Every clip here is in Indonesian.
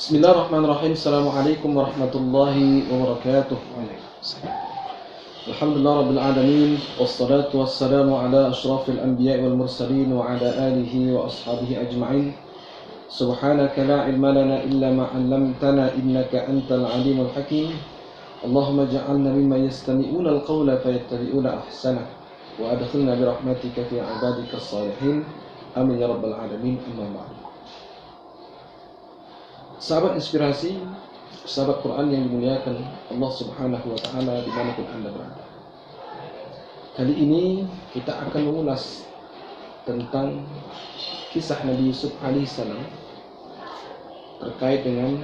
Bismillahirrahmanirrahim. Assalamualaikum warahmatullahi wabarakatuh. Alhamdulillah rabbil alamin, wassalatu wassalamu ala asyrafil anbiya'i wal mursalin wa ala alihi wa ashabihi ajma'in. Subhanaka la ilma lana illa ma 'allamtana innaka antal alimul hakim. Allahumma ij'alna mimman yastami'una al-qawla fayattabi'una ahsanah wa adkhilna bi rahmatika fi 'ibadikas salihin. Amin ya rabbal alamin. Amma ba'du. Sahabat inspirasi, sahabat Quran yang dimuliakan Allah Subhanahu wa Ta'ala dimanapun Anda berada. Kali ini kita akan mengulas tentang kisah Nabi Yusuf alaihissalam terkait dengan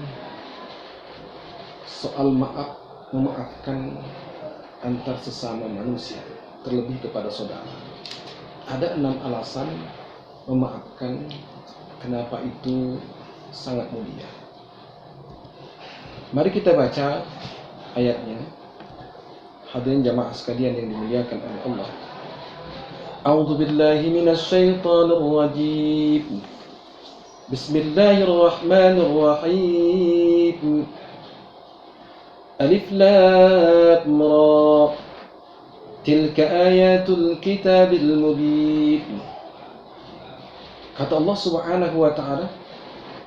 soal memaafkan antar sesama manusia, terlebih kepada saudara. Ada 6 alasan memaafkan, kenapa itu sangat mulia. Mari kita baca ayatnya. Hadirin jamaah sekalian yang dimuliakan oleh Allah. A'udzu billahi minasy syaithanir rajim. Bismillahirrahmanirrahim. Alif lam ra. Tilka ayatul kitabil mubin. Kata Allah Subhanahu wa Ta'ala,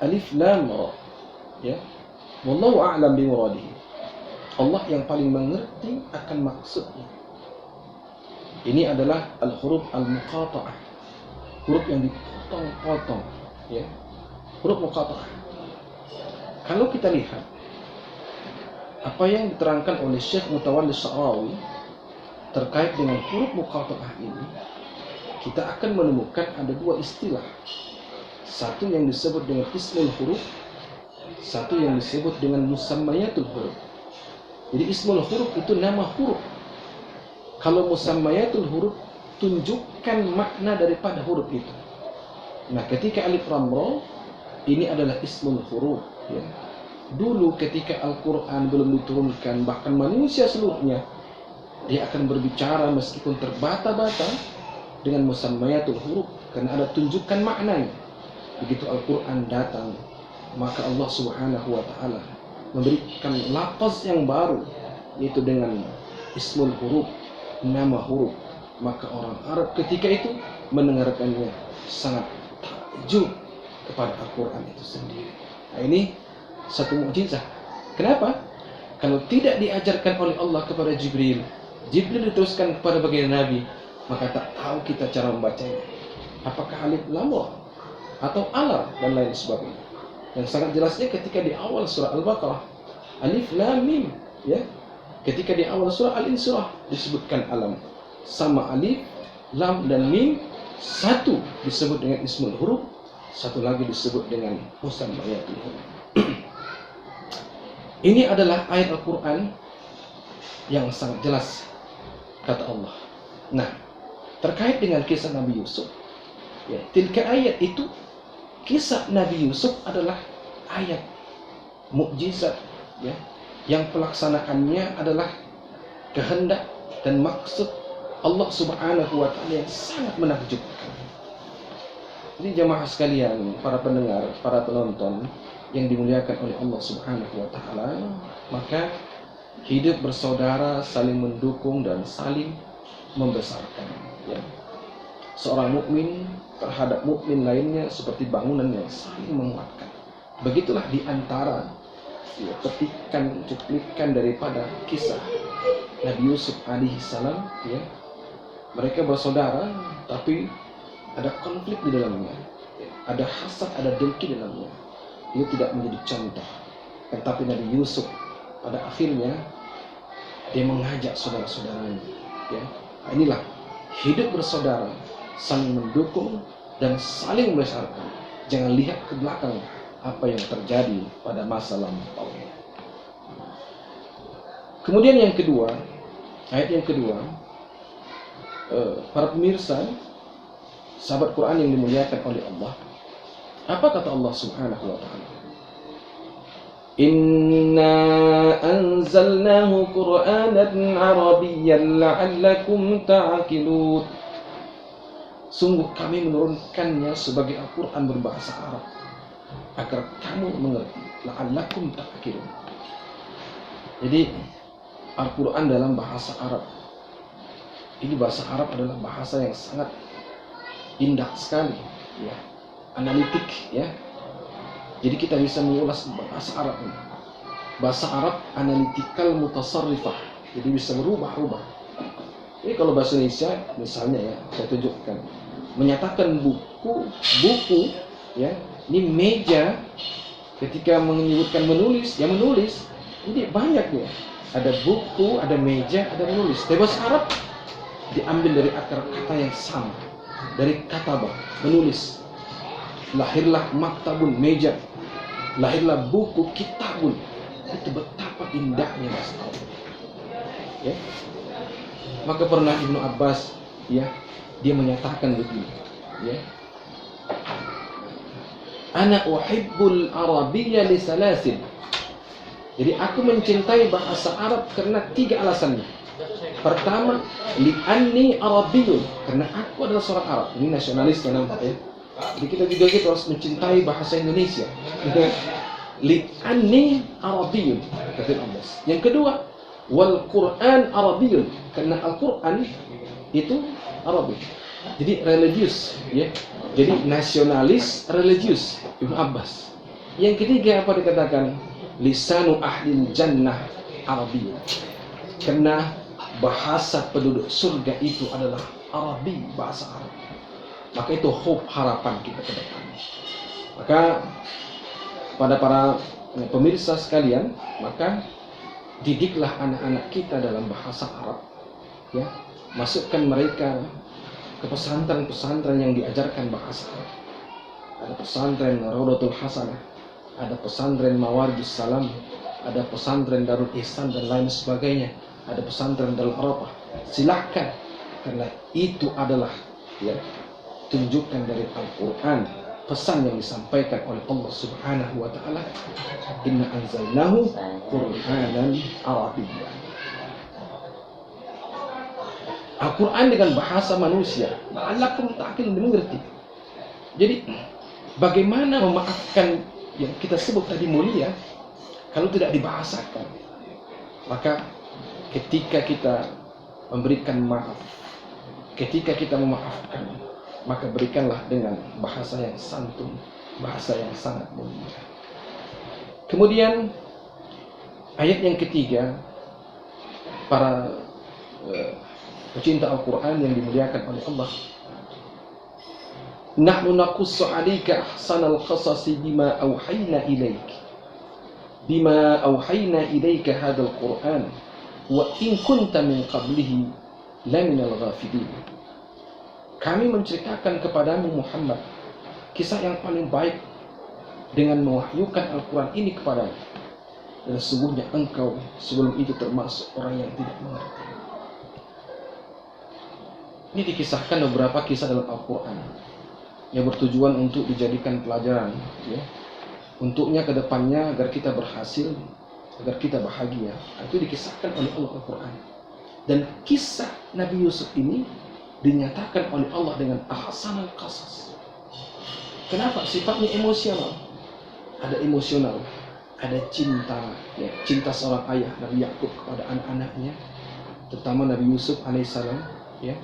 Alif lam ra. Ya. Wallahu a'lam bimuradihi. Allah yang paling mengerti akan maksudnya. Ini adalah al-huruf al-muqata'ah, huruf yang dipotong-potong, ya. Huruf muqata'ah. Kalau kita lihat apa yang diterangkan oleh Syekh Mutawalli Sya'rawi terkait dengan huruf muqata'ah ini, kita akan menemukan ada 2 istilah. Satu yang disebut dengan ismul huruf, satu yang disebut dengan musammayatul huruf. Jadi ismul huruf itu nama huruf. Kalau musammayatul huruf, tunjukkan makna daripada huruf itu. Nah, ketika alif lam ra, ini adalah ismul huruf, ya. Dulu ketika Al-Quran belum diturunkan, bahkan manusia seluruhnya, dia akan berbicara meskipun terbata-bata dengan musammayatul huruf, karena ada tunjukkan maknanya. Begitu Al-Quran datang, maka Allah Subhanahu wa Ta'ala memberikan lafaz yang baru, yaitu dengan ismul huruf, nama huruf. Maka orang Arab ketika itu mendengarkannya sangat takjub kepada Al-Quran itu sendiri. Nah, ini satu mukjizat. Kenapa? Kalau tidak diajarkan oleh Allah kepada Jibril, Jibril diteruskan kepada baginda Nabi, maka tak tahu kita cara membacanya. Apakah alif lam ra atau alar dan lain sebagainya. Yang sangat jelasnya ketika di awal surah Al-Baqarah, alif lam mim, ya. Ketika di awal surah Al-Insyirah disebutkan alam. Sama alif, lam dan mim, satu disebut dengan ismul huruf, satu lagi disebut dengan musammayatul huruf. Ini adalah ayat Al-Quran yang sangat jelas kata Allah. Nah, terkait dengan kisah Nabi Yusuf, ya, tilka ayat itu, kisah Nabi Yusuf adalah ayat mukjizat, ya, yang pelaksanaannya adalah kehendak dan maksud Allah Subhanahu wa Ta'ala yang sangat menakjubkan. Jadi jamaah sekalian, para pendengar, para penonton yang dimuliakan oleh Allah Subhanahu wa Ta'ala, maka hidup bersaudara, saling mendukung dan saling membesarkan, ya. Seorang mukmin terhadap mukmin lainnya seperti bangunan yang saling menguatkan. Begitulah di antara, ya, cuplikan daripada kisah Nabi Yusuf alaihissalam, ya. Mereka bersaudara, tapi ada konflik di dalamnya, ya. Ada hasad, ada dengki di dalamnya. Dia tidak menjadi contoh. Tetapi Nabi Yusuf pada akhirnya dia mengajak saudara-saudaranya, ya. Inilah hidup bersaudara, saling mendukung dan saling membesarkan. Jangan lihat ke belakang apa yang terjadi pada masa lampau. Kemudian yang kedua, ayat yang kedua, para pemirsa, sahabat Quran yang dimuliakan oleh Allah, apa kata Allah Subhanahu wa Ta'ala? Inna anzalnahu Qur'anan Arabiyyan la'allakum ta'qilun. Sungguh kami menurunkannya sebagai Al-Quran berbahasa Arab agar kamu mengerti. la'allakum ta'qilun. Jadi Al-Quran dalam bahasa Arab. Ini bahasa Arab adalah bahasa yang sangat indah sekali, ya, analitik, ya. Jadi kita bisa mengulas bahasa Arab ini. Bahasa Arab analitikal mutasarrifah, jadi bisa berubah-ubah. Ini kalau bahasa Indonesia, misalnya ya, saya tunjukkan, menyatakan buku, ya, ini meja. Ketika menyebutkan menulis, ya menulis. Ini banyak ya. Ada buku, ada meja, ada menulis. Tapi bahasa Arab diambil dari akar kata yang sama, dari kataba, menulis. Lahirlah maktabun, meja. Lahirlah buku, kitabun. Itu betapa indahnya bahasa Arab. Ya. Maka pernah Ibnu Abbas, ya, dia menyatakan begini, ya. Ana uhibbul arabiyya li salasin. Jadi aku mencintai bahasa Arab karena 3 alasannya. Pertama, li'anni arabiyyun, karena aku adalah seorang Arab. Ini nasionalisnya nampak ya. Jadi kita juga harus mencintai bahasa Indonesia. Li'anni arabiyyun, kata Allah. Yang kedua, wal Qur'an arabiyyun, karena Al-Qur'an itu Arabi. Jadi religius, ya. Jadi nasionalis religius Ibnu Abbas. Yang ketiga apa dikatakan? Lisanu ahlil jannah Arabiyyun. Karena bahasa penduduk surga itu adalah Arabi, bahasa Arab. Maka itu hope, harapan kita ke depan. Maka pada para pemirsa sekalian, maka didiklah anak-anak kita dalam bahasa Arab, ya. Masukkan mereka ke pesantren-pesantren yang diajarkan bahasa Arab. Ada pesantren Raudatul Hasanah, ada pesantren Mawaridus Salam, ada pesantren Darul Ihsan dan lain sebagainya, ada pesantren Darul Arafah. Silahkan, karena itu adalah, ya, tunjukkan dari Al-Quran, pesan yang disampaikan oleh Allah Subhanahu wa Ta'ala. Inna anzalnahu Qur'anan Arabiyyan. Al-Quran dengan bahasa manusia, la'allakum ta'qilun, dimengerti. Jadi bagaimana memaafkan yang kita sebut tadi mulia kalau tidak dibahasakan? Maka ketika kita memberikan maaf, ketika kita memaafkan, maka berikanlah dengan bahasa yang santun, bahasa yang sangat mulia. Kemudian ayat yang ketiga, para pecinta Al-Quran yang dimuliakan oleh Allah. Nahnu naqussu 'alaika ahsanal qasasi bima awhayna ilaika hadzal Qur'an wa in kunta min qablihi laminal ghafilin. Kami menceritakan kepadamu Muhammad kisah yang paling baik dengan mewahyukan Al-Quran ini kepadamu, dan sesungguhnya engkau sebelum itu termasuk orang yang tidak mengerti. Ini dikisahkan beberapa kisah dalam Al-Quran yang bertujuan untuk dijadikan pelajaran, ya. Untuknya ke depannya agar kita berhasil, agar kita bahagia. Itu dikisahkan oleh Allah Al-Quran. Dan kisah Nabi Yusuf ini dinyatakan oleh Allah dengan ahsanul qasas. Kenapa? Sifatnya emosional. Ada emosional, ada cinta, ya, cinta seorang ayah Nabi Yakub kepada anak-anaknya, terutama Nabi Yusuf alaihissalam, ya.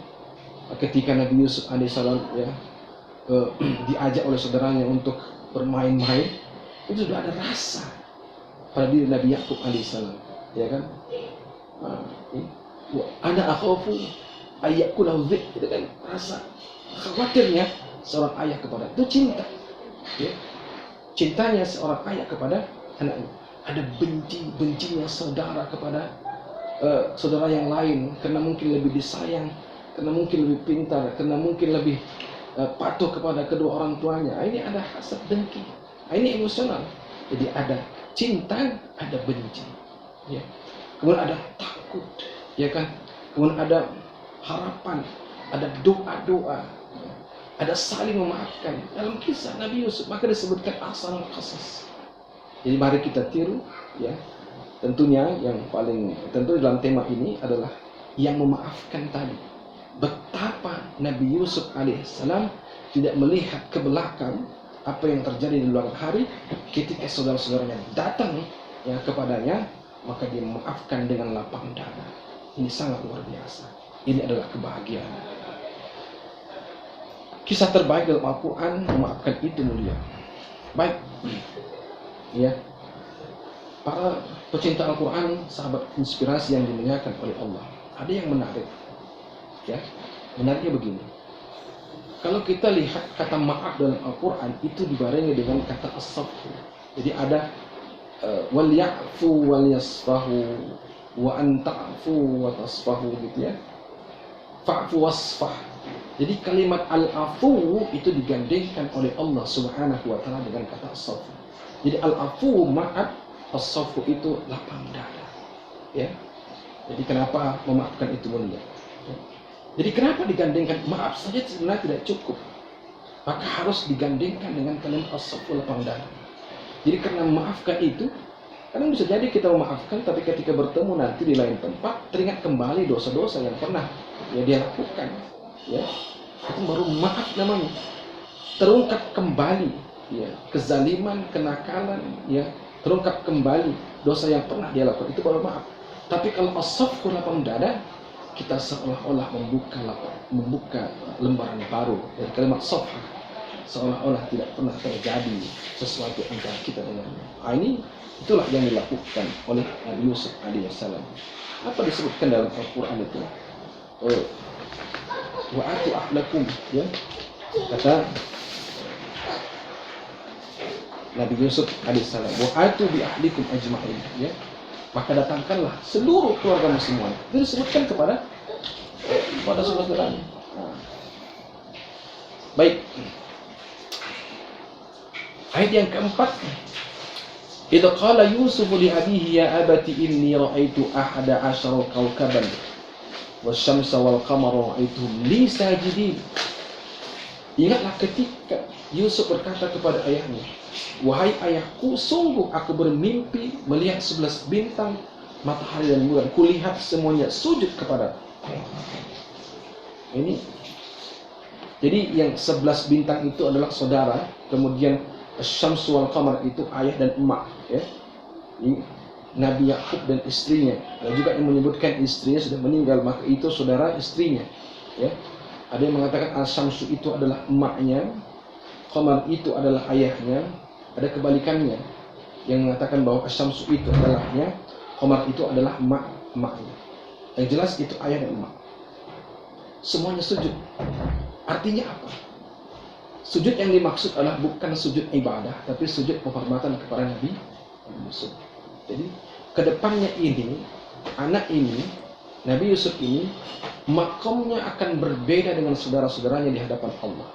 Ketika Nabi Yusuf alaihissalam, ya, diajak oleh saudaranya untuk bermain-main, itu sudah ada rasa pada diri Nabi Yakub alaihissalam, ya kan? Ana akhafu ayyakulahu dzik, itu kan rasa khawatirnya seorang ayah kepada itu cinta, ya. Cintanya seorang ayah kepada anaknya. Ada bencinya saudara kepada saudara yang lain karena mungkin lebih disayang, karena mungkin lebih pintar, karena mungkin lebih patuh kepada kedua orang tuanya. Ini ada hasad, dengki. Ini emosional. Jadi ada cinta, ada benci, ya. Kemudian ada takut, ya kan? Kemudian ada harapan, ada doa-doa, ada saling memaafkan. Dalam kisah Nabi Yusuf maka disebutkan ahsanul qasas. Jadi mari kita tiru, ya. Tentunya yang paling tentu dalam tema ini adalah yang memaafkan tadi. Betapa Nabi Yusuf alaihissalam tidak melihat ke belakang, apa yang terjadi di luar hari ketika saudara-saudaranya datang ya kepadanya, maka dia memaafkan dengan lapang dada. Ini sangat luar biasa. Ini adalah kebahagiaan. Kisah terbaik dalam Al-Quran, memaafkan itu mulia. Baik, ya, para pecinta Al-Quran, sahabat inspirasi yang dimuliakan oleh Allah, ada yang menarik, ya. Menariknya begini. Kalau kita lihat kata maaf dalam Al-Quran itu dibarengi dengan kata as-safhu. Jadi ada wal ya'fu wal yasfahu wa an ta'fu wa tasfahu gitu ya. Fa'fu wasfah. Jadi kalimat al-afu itu digandengkan oleh Allah Subhanahu wa taala dengan kata as-safhu. Jadi al-afu maaf, as-safhu itu lapang dada. Ya. Jadi kenapa memaafkan itu mulia? Ya. Jadi kenapa digandengkan? Maaf saja sebenarnya tidak cukup. Maka harus digandengkan dengan kalimat as-safhu, lapang dada. Jadi karena memaafkan itu, kadang bisa jadi kita memaafkan, tapi ketika bertemu nanti di lain tempat, teringat kembali dosa-dosa yang pernah ya dia lakukan. Ya, itu baru maaf namanya. Terungkap kembali ya kezaliman, kenakalan, ya terungkap kembali dosa yang pernah dia lakukan, itu baru maaf. Tapi kalau as-safhu, lapang dada, kita seolah-olah membuka lembaran baru dari kalimat safha, seolah-olah tidak pernah terjadi sesuatu antara kita dengannya. Ini itulah yang dilakukan oleh Nabi Yusuf alaihissalam. Apa disebutkan dalam Al-Quran itu? Wa atu ahlakum, ya, kata Nabi Yusuf alaihissalam, wa atu bi ahlikum ajma'in, ya, maka datangkanlah seluruh keluargamu semua. Itu disebutkan kepada saudara-saudaranya. Baik. Ayat yang keempat, idza qala Yusuf li abihi ya abati inni ra'aitu ahada asyara kawkaban wasyamsa wal qamara ra'aituhum li sajidin. Ingatlah ketika Yusuf berkata kepada ayahnya, wahai ayahku, sungguh aku bermimpi melihat 11 bintang, matahari dan bulan. Kulihat semuanya sujud kepada. Ini. Jadi yang 11 bintang itu adalah saudara, kemudian Syamsu wal Qamar itu ayah dan emak, ya. Ini Nabi Yakub dan istrinya. Dan juga yang menyebutkan istrinya sudah meninggal, maka itu saudara istrinya, ya. Ada yang mengatakan Al-Syamsu itu adalah emaknya, Qamar itu adalah ayahnya. Ada kebalikannya yang mengatakan bahwa Al-Syamsu itu adalahnya, Qamar itu adalah emaknya. Yang jelas itu ayah dan emak. Semuanya sujud. Artinya apa? Sujud yang dimaksud adalah bukan sujud ibadah, tapi sujud penghormatan kepada Nabi Yusuf. Jadi kedepannya ini, anak ini, Nabi Yusuf ini, makomnya akan berbeda dengan saudara-saudaranya di hadapan Allah.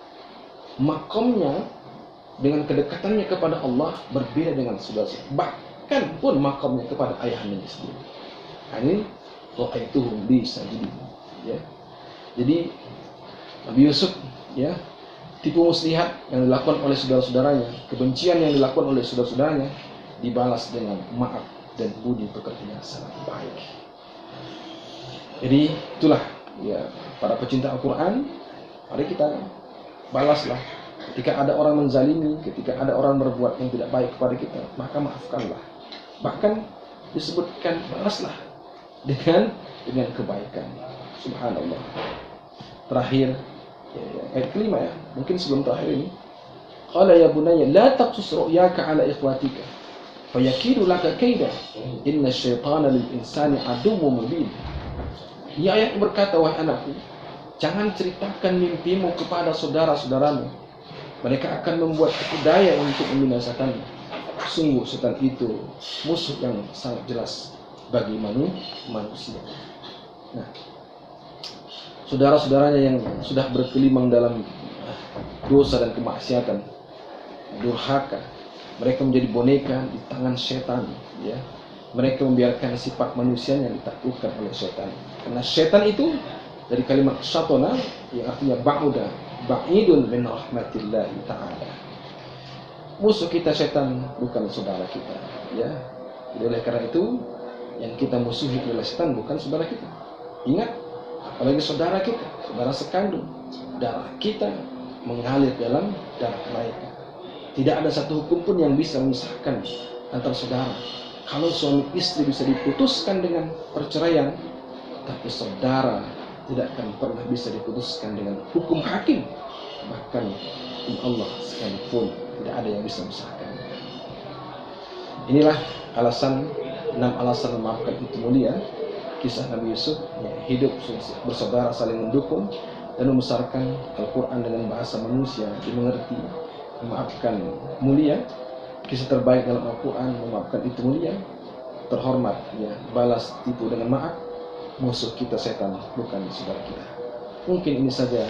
Makomnya dengan kedekatannya kepada Allah berbeda dengan saudara-saudaranya. Bahkan pun makomnya kepada ayahnya sendiri. Ini ra'aituhum li sajidin. Ya. Jadi Nabi Yusuf, ya, tipu muslihat yang dilakukan oleh saudara-saudaranya, kebencian yang dilakukan oleh saudara-saudaranya dibalas dengan maaf dan budi pekerti yang sangat baik. Jadi itulah ya para pecinta Al-Quran, mari kita balaslah ketika ada orang menzalimi, ketika ada orang berbuat yang tidak baik kepada kita, maka maafkanlah. Bahkan disebutkan balaslah dengan kebaikan. Subhanallah. Terakhir ayat kelima, ya, mungkin sebelum terakhir ini. Qala ya bunayya la taqsus ru'yaka ala ikhwatika fayakidu laka kaida inna syaitana lil insani aduwwun mubin. Ya, ayat berkata, wahai anakku, jangan ceritakan mimpimu kepada saudara-saudaramu. Mereka akan membuat tipu daya untuk membinasakanmu. Sungguh setan itu musuh yang sangat jelas bagi manusia. Nah, saudara-saudaranya yang sudah berkelimang dalam dosa dan kemaksiatan, durhaka, mereka menjadi boneka di tangan setan, ya. Mereka membiarkan sifat manusia yang ditaklukkan oleh setan. Karena setan itu dari kalimat syatona yang artinya ba'uda, ba'idun min rahmatillahi ta'ala. Musuh kita setan, bukan saudara kita, ya. Jadi oleh karena itu yang kita musuhi adalah setan, bukan saudara kita. Ingat, apalagi saudara kita, saudara sekandung, darah kita mengalir dalam darah mereka. Tidak ada satu hukum pun yang bisa memisahkan antara saudara. Kalau suami istri bisa diputuskan dengan perceraian, tapi saudara tidak akan pernah bisa diputuskan dengan hukum hakim. Bahkan Allah sekalipun tidak ada yang bisa memisahkan. Inilah 6 alasan memaafkan itu mulia. Kisah Nabi Yusuf, hidup bersaudara saling mendukung dan membesarkan Al-Quran dengan bahasa manusia dimengerti. Memaafkan mulia. Kisah terbaik dalam Al-Quran, memaafkan itu mulia. Terhormat, balas tipu dengan maaf. Musuh kita setan, bukan saudara kita. Mungkin ini saja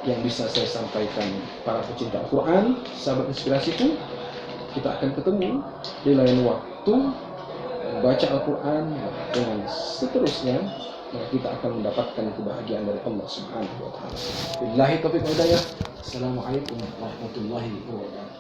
yang bisa saya sampaikan para pecinta Al-Quran, sahabat inspirasiku. Kita akan ketemu di lain waktu, baca Al-Quran dengan seterusnya, maka kita akan mendapatkan kebahagiaan dari Allah Subhanahu wa Ta'ala. Billahi taufiq wal hidayah. Assalamualaikum warahmatullahi wabarakatuh.